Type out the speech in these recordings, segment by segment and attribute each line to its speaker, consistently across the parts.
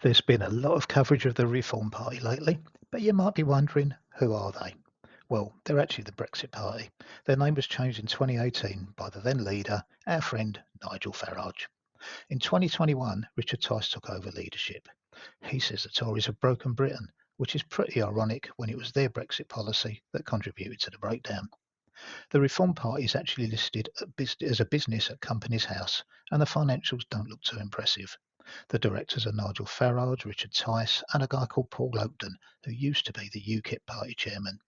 Speaker 1: There's been a lot of coverage of the Reform Party lately, but you might be wondering, who are they? Well, they're actually the Brexit Party. Their name was changed in 2018 by the then leader, our friend Nigel Farage. In 2021, Richard Tice took over leadership. He says the Tories have broken Britain, which is pretty ironic when it was their Brexit policy that contributed to the breakdown. The Reform Party is actually listed as a business at Companies House, and the financials don't look too impressive. The directors are Nigel Farage, Richard Tice, and a guy called Paul Oakden, who used to be the UKIP party chairman.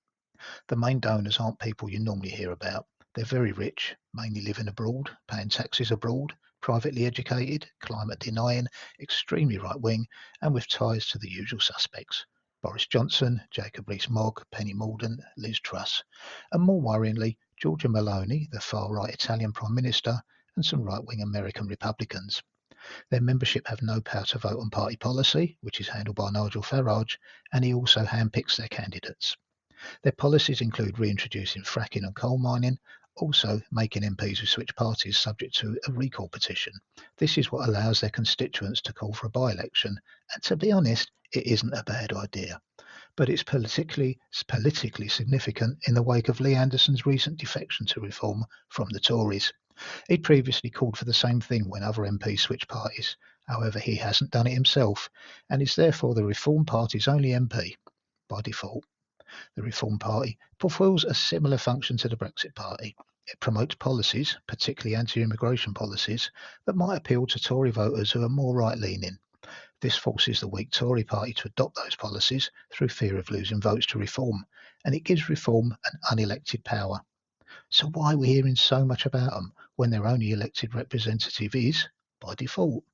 Speaker 1: The main donors aren't people you normally hear about. They're very rich, mainly living abroad, paying taxes abroad, privately educated, climate denying, extremely right wing, and with ties to the usual suspects: Boris Johnson, Jacob Rees-Mogg, Penny Mordaunt, Liz Truss, and more worryingly, Giorgia Meloni, the far-right Italian Prime Minister, and some right-wing American Republicans. Their membership have no power to vote on party policy, which is handled by Nigel Farage, and he also handpicks their candidates. Their policies include reintroducing fracking and coal mining, also making MPs who switch parties subject to a recall petition. This is what allows their constituents to call for a by-election, and to be honest, it isn't a bad idea. But it's politically significant in the wake of Lee Anderson's recent defection to Reform from the Tories. He'd previously called for the same thing when other MPs switched parties. However, he hasn't done it himself, and is therefore the Reform Party's only MP by default. The Reform Party fulfills a similar function to the Brexit Party. It promotes policies, particularly anti-immigration policies, that might appeal to Tory voters who are more right-leaning. This forces the weak Tory party to adopt those policies through fear of losing votes to Reform, and it gives Reform an unelected power. So why are we hearing so much about them when their only elected representative is, by default?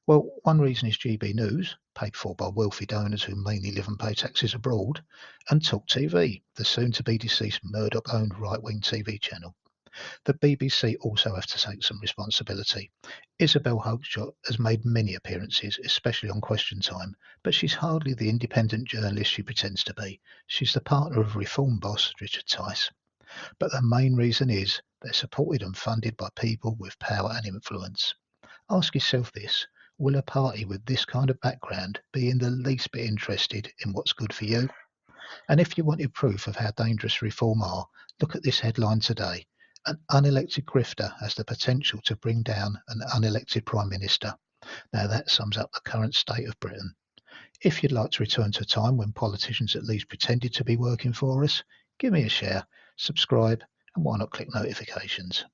Speaker 1: Well, one reason is GB News, paid for by wealthy donors who mainly live and pay taxes abroad, and Talk TV, the soon-to-be deceased Murdoch-owned right-wing TV channel. The BBC also have to take some responsibility. Isabel Hochschott has made many appearances, especially on Question Time, but she's hardly the independent journalist she pretends to be. She's the partner of Reform boss Richard Tice. But the main reason is they're supported and funded by people with power and influence. Ask yourself this: will a party with this kind of background be in the least bit interested in what's good for you? And if you wanted proof of how dangerous Reform are, look at this headline today: an unelected grifter has the potential to bring down an unelected Prime Minister. Now that sums up the current state of Britain. If you'd like to return to a time when politicians at least pretended to be working for us, give me a share, subscribe, and why not click notifications?